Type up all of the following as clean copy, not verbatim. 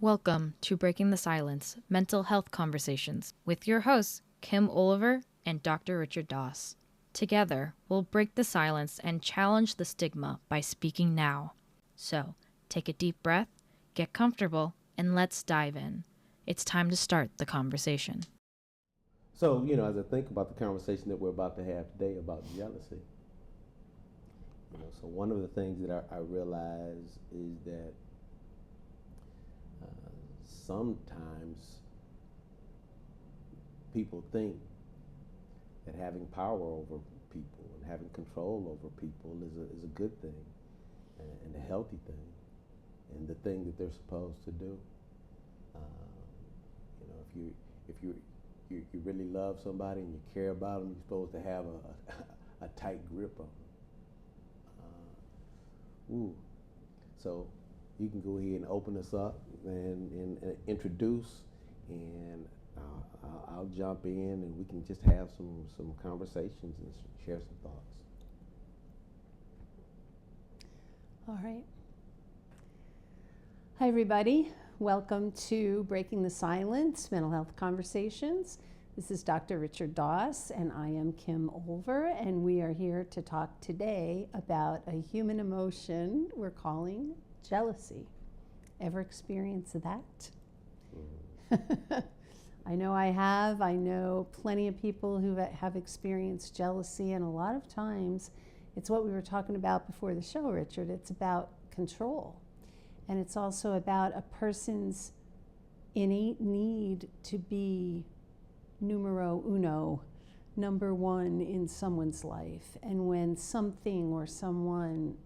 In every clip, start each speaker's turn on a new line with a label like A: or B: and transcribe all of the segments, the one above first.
A: Welcome to Breaking the Silence Mental Health Conversations with your hosts, Kim Olver and Dr. Richard Doss. Together, we'll break the silence and challenge the stigma by speaking now. So, take a deep breath, get comfortable, and let's dive in. It's time to start the conversation.
B: So, as I think about the conversation that we're about to have today about jealousy, so one of the things that I realize is that sometimes people think that having power over people and having control over people is a good thing and a healthy thing and the thing that they're supposed to do. If you really love somebody and you care about them, you're supposed to have a tight grip on them. So you can go ahead and open us up and introduce, and I'll jump in and we can just have some conversations and share some thoughts.
C: All right. Hi, everybody. Welcome to Breaking the Silence Mental Health Conversations. This is Dr. Richard Doss, and I am Kim Olver, and we are here to talk today about a human emotion we're calling jealousy. Ever experienced that? I know I have. I know plenty of people who have experienced jealousy, and a lot of times it's what we were talking about before the show, Richard. It's about control. And it's also about a person's innate need to be numero uno, number one in someone's life. And when something or someone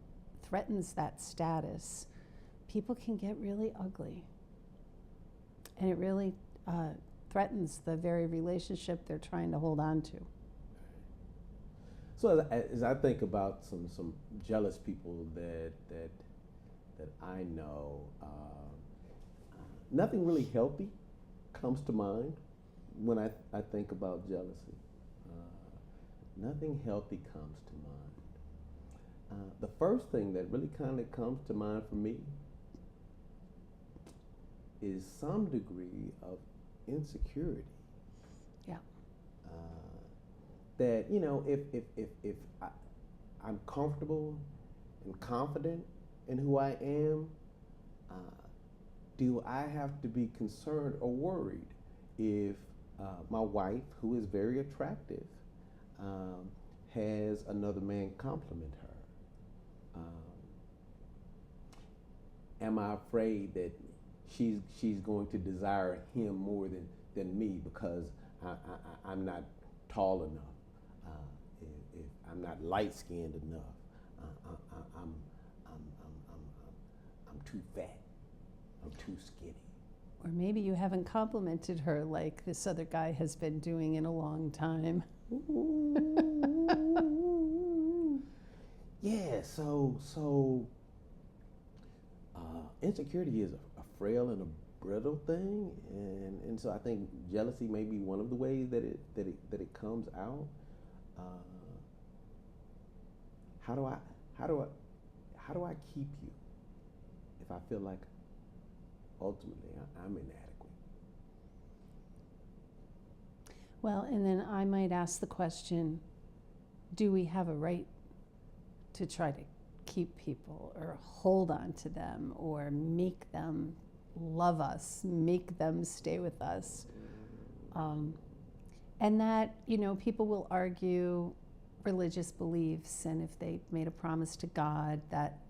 C: threatens that status, people can get really ugly. And it really threatens the very relationship they're trying to hold on to.
B: So as I think about some jealous people that I know, nothing really healthy comes to mind when I think about jealousy. Nothing healthy comes to mind. The first thing that really kind of comes to mind for me is some degree of insecurity.
C: Yeah.
B: That if I'm comfortable and confident in who I am, do I have to be concerned or worried if my wife, who is very attractive, has another man compliment her? Am I afraid that she's going to desire him more than me because I'm not tall enough, if I'm not light-skinned enough, I'm too fat, I'm too skinny.
C: Or maybe you haven't complimented her like this other guy has been doing in a long time.
B: Yeah, so insecurity is a frail and a brittle thing, and so I think jealousy may be one of the ways that it comes out. How do I keep you if I feel like ultimately I'm inadequate?
C: Well, and then I might ask the question, do we have a right to try to keep people or hold on to them or make them love us, make them stay with us? And that, people will argue religious beliefs, and if they made a promise to God,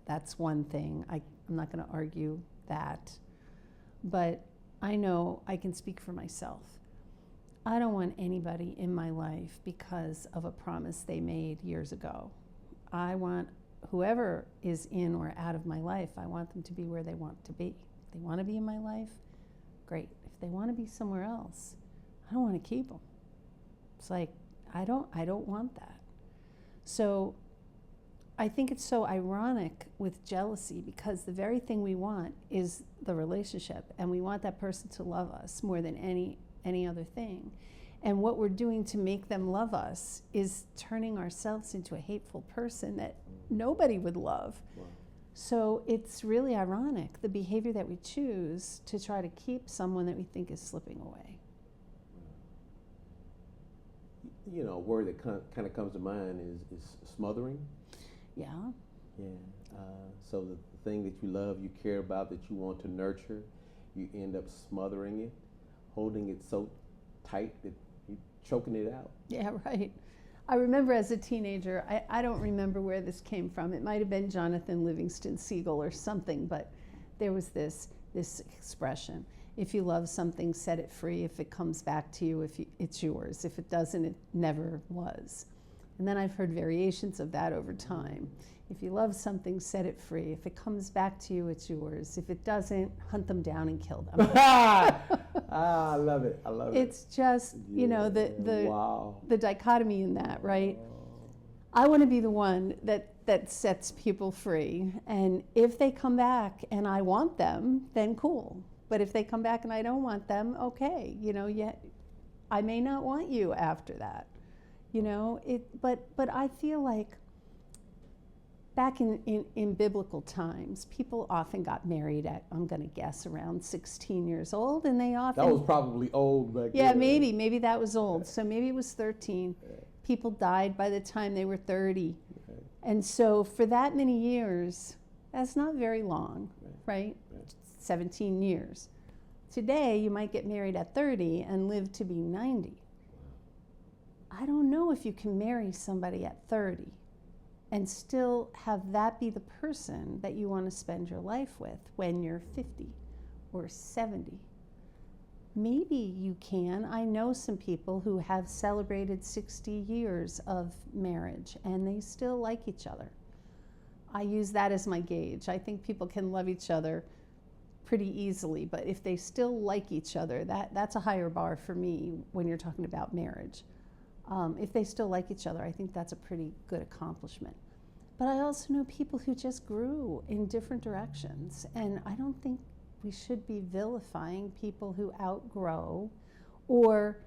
C: that's one thing. I'm not going to argue that. But I know I can speak for myself. I don't want anybody in my life because of a promise they made years ago. I want whoever is in or out of my life, I want them to be where they want to be. If they want to be in my life, great. If they want to be somewhere else, I don't want to keep them. It's like, I don't want that. So I think it's so ironic with jealousy because the very thing we want is the relationship, and we want that person to love us more than any other thing. And what we're doing to make them love us is turning ourselves into a hateful person that nobody would love.
B: Wow.
C: So it's really ironic, the behavior that we choose to try to keep someone that we think is slipping away.
B: You know, a word that kind of comes to mind is smothering.
C: Yeah.
B: Yeah. So the thing that you love, you care about, that you want to nurture, you end up smothering it, holding it so tight that you're choking it out.
C: Yeah, right. I remember as a teenager, I don't remember where this came from. It might have been Jonathan Livingston Seagull or something, but there was this expression. If you love something, set it free. If it comes back to you, it's yours. If it doesn't, it never was. And then I've heard variations of that over time. If you love something, set it free. If it comes back to you, it's yours. If it doesn't, hunt them down and kill them.
B: I love it. I love it.
C: It's just, you know,
B: wow.
C: the dichotomy in that, right? I want to be the one that sets people free. And if they come back and I want them, then cool. But if they come back and I don't want them, okay. You know, yet I may not want you after that. You know, but I feel like back in biblical times, people often got married at, I'm going to guess, around 16 years old, and they often...
B: That was probably old back then.
C: Yeah, maybe that was old. So maybe it was 13. People died by the time they were 30. And so for that many years, that's not very long, right? 17 years. Today, you might get married at 30 and live to be 90. I don't know if you can marry somebody at 30 and still have that be the person that you want to spend your life with when you're 50 or 70. Maybe you can. I know some people who have celebrated 60 years of marriage and they still like each other. I use that as my gauge. I think people can love each other pretty easily, but if they still like each other, that's a higher bar for me when you're talking about marriage. If they still like each other, I think that's a pretty good accomplishment. But I also know people who just grew in different directions, and I don't think we should be vilifying people who outgrow or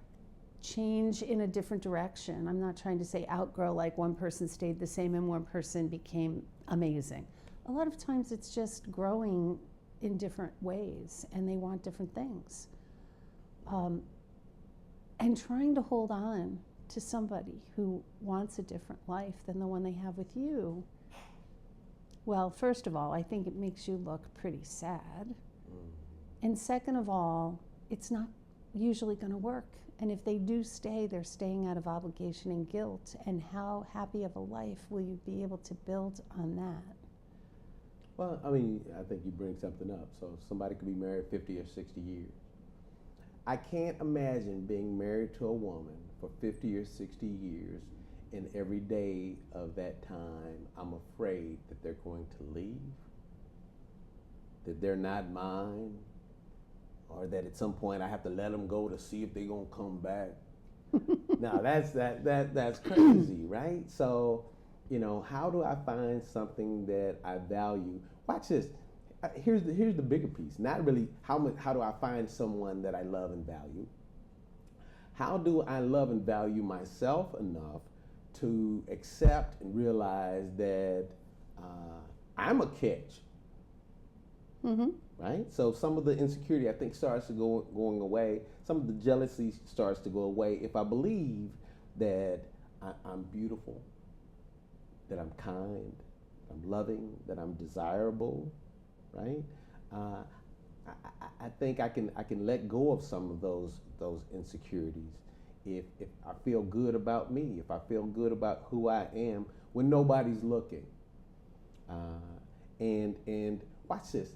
C: change in a different direction. I'm not trying to say outgrow like one person stayed the same and one person became amazing. A lot of times it's just growing in different ways, and they want different things. And trying to hold on to somebody who wants a different life than the one they have with you, well, first of all, I think it makes you look pretty sad. And second of all, it's not usually going to work. And if they do stay, they're staying out of obligation and guilt. And how happy of a life will you be able to build on that?
B: Well, I mean, I think you bring something up. So somebody could be married 50 or 60 years. I can't imagine being married to a woman for 50 or 60 years, and every day of that time, I'm afraid that they're going to leave, that they're not mine, or that at some point I have to let them go to see if they're gonna come back. Now that's crazy, right? So, you know, how do I find something that I value? Watch this. Here's the bigger piece. Not really how do I find someone that I love and value. How do I love and value myself enough to accept and realize that I'm a catch?
C: Mm-hmm.
B: Right? So some of the insecurity, I think, starts to going away. Some of the jealousy starts to go away if I believe that I'm beautiful, that I'm kind, I'm loving, that I'm desirable, right? I think I can let go of some of those insecurities if I feel good about me, if I feel good about who I am when nobody's looking. And watch this.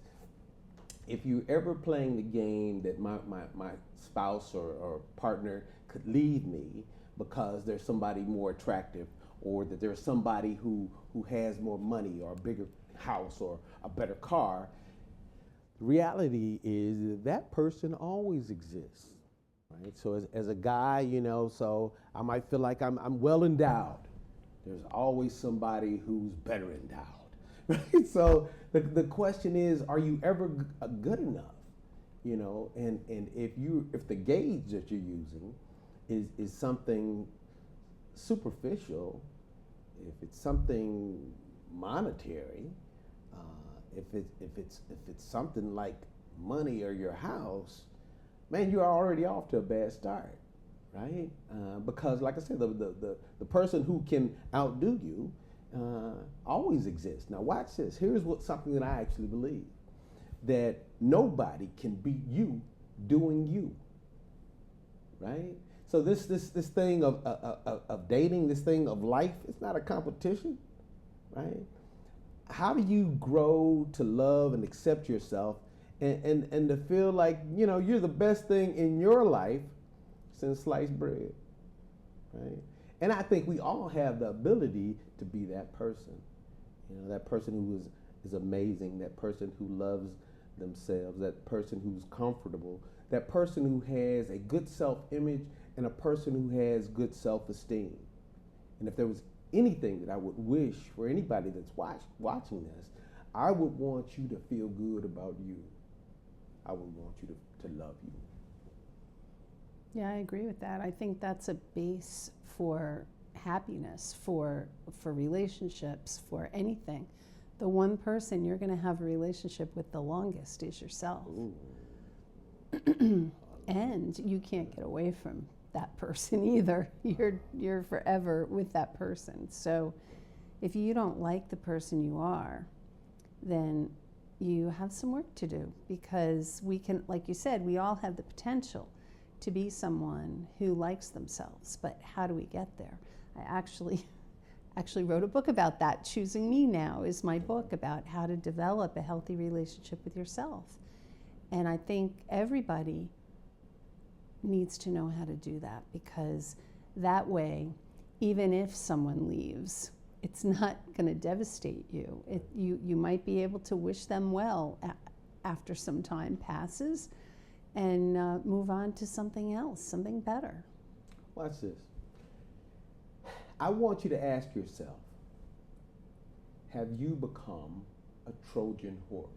B: If you're ever playing the game that my spouse or partner could leave me because there's somebody more attractive, or that there's somebody who has more money or a bigger house or a better car, the reality is that person always exists, right? So as a guy, you know, so I might feel like I'm well endowed. There's always somebody who's better endowed, right? So the question is, are you ever good enough? You know, and if the gauge that you're using is something superficial, if it's something monetary, if it's something like money or your house, man, you're already off to a bad start, right? Because, like I said, the person who can outdo you always exists. Now, watch this. Here's something that I actually believe: that nobody can beat you doing you, right? So this thing of dating, this thing of life, it's not a competition, right? How do you grow to love and accept yourself and to feel like, you're the best thing in your life since sliced bread, right? And I think we all have the ability to be that person, that person who is amazing, that person who loves themselves, that person who's comfortable, that person who has a good self-image, and a person who has good self-esteem. And if there was anything that I would wish for anybody that's watching this, I would want you to feel good about you. I would want you to love you.
C: Yeah, I agree with that. I think that's a base for happiness, for relationships, for anything. The one person you're going to have a relationship with the longest is yourself. And you can't get away from that person either. You're forever with that person. So if you don't like the person you are, then you have some work to do, because we can, like you said, we all have the potential to be someone who likes themselves. But how do we get there? I actually wrote a book about that. Choosing Me Now is my book about how to develop a healthy relationship with yourself. And I think everybody needs to know how to do that, because that way, even if someone leaves, it's not going to devastate you. You might be able to wish them well after some time passes and move on to something else, something better.
B: Watch this. I want you to ask yourself, have you become a Trojan horse?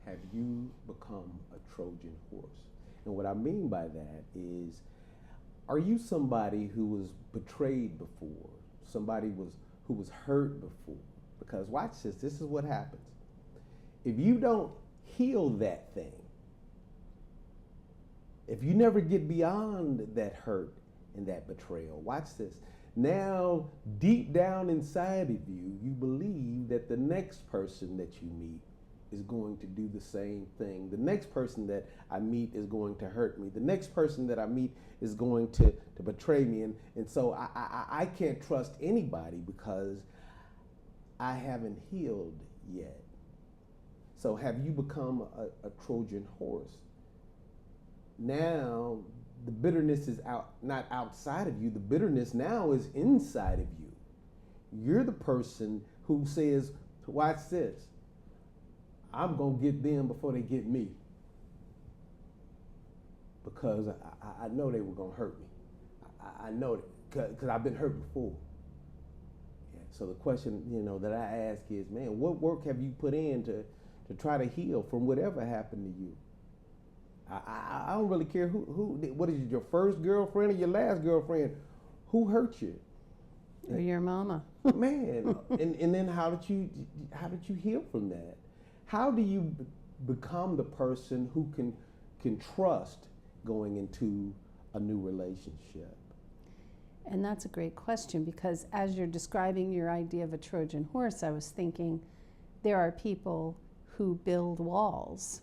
B: Have you become a Trojan horse? And what I mean by that is, are you somebody who was betrayed before? Somebody who was hurt before? Because watch this, this is what happens. If you don't heal that thing, if you never get beyond that hurt and that betrayal, watch this. Now, deep down inside of you, you believe that the next person that you meet is going to do the same thing. The next person that I meet is going to hurt me. The next person that I meet is going to betray me. And so I can't trust anybody because I haven't healed yet. So have you become a Trojan horse? Now, the bitterness is not outside of you. The bitterness now is inside of you. You're the person who says, watch this, I'm going to get them before they get me, because I know they were going to hurt me. I know it because I've been hurt before. Yeah, so the question, that I ask is, man, what work have you put in to try to heal from whatever happened to you? I don't really care who what is it, your first girlfriend or your last girlfriend? Who hurt you?
C: Or your mama.
B: Man, and then how did you heal from that? How do you become the person who can trust going into a new relationship?
C: And that's a great question, because as you're describing your idea of a Trojan horse, I was thinking there are people who build walls,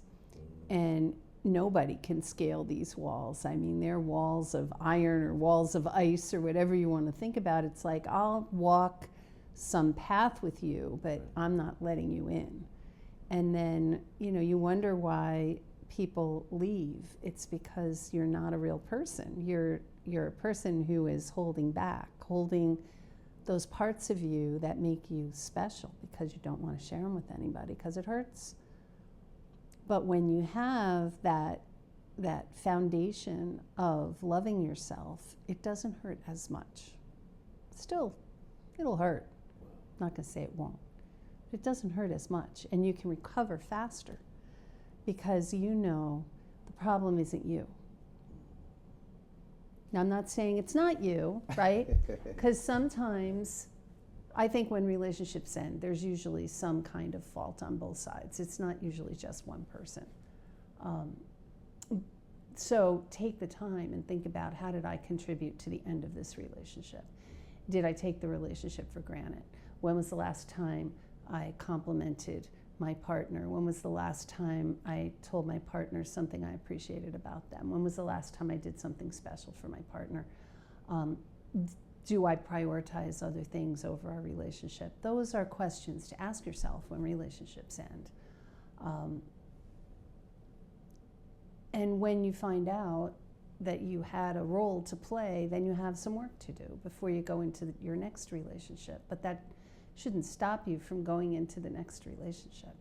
C: and nobody can scale these walls. I mean, they're walls of iron or walls of ice or whatever you want to think about. It's like, I'll walk some path with you, but I'm not letting you in. And then, you wonder why people leave. It's because you're not a real person. You're a person who is holding back, holding those parts of you that make you special, because you don't want to share them with anybody because it hurts. But when you have that foundation of loving yourself, it doesn't hurt as much. Still, it'll hurt. I'm not going to say it won't. But it doesn't hurt as much, and you can recover faster, because the problem isn't you. Now, I'm not saying it's not you, right? Because sometimes I think when relationships end, there's usually some kind of fault on both sides. It's not usually just one person. So take the time and think about, how did I contribute to the end of this relationship? Did I take the relationship for granted? When was the last time I complimented my partner? When was the last time I told my partner something I appreciated about them? When was the last time I did something special for my partner? Do I prioritize other things over our relationship? Those are questions to ask yourself when relationships end. And when you find out that you had a role to play, then you have some work to do before you go into your next relationship. But that shouldn't stop you from going into the next relationship.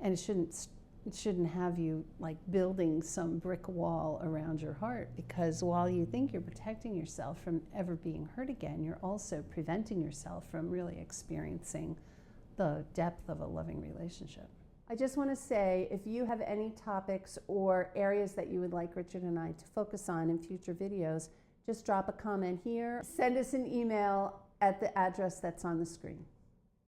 C: And it shouldn't have you like building some brick wall around your heart, because while you think you're protecting yourself from ever being hurt again, you're also preventing yourself from really experiencing the depth of a loving relationship. I just want to say, if you have any topics or areas that you would like Richard and I to focus on in future videos, just drop a comment here. Send us an email at the address that's on the screen.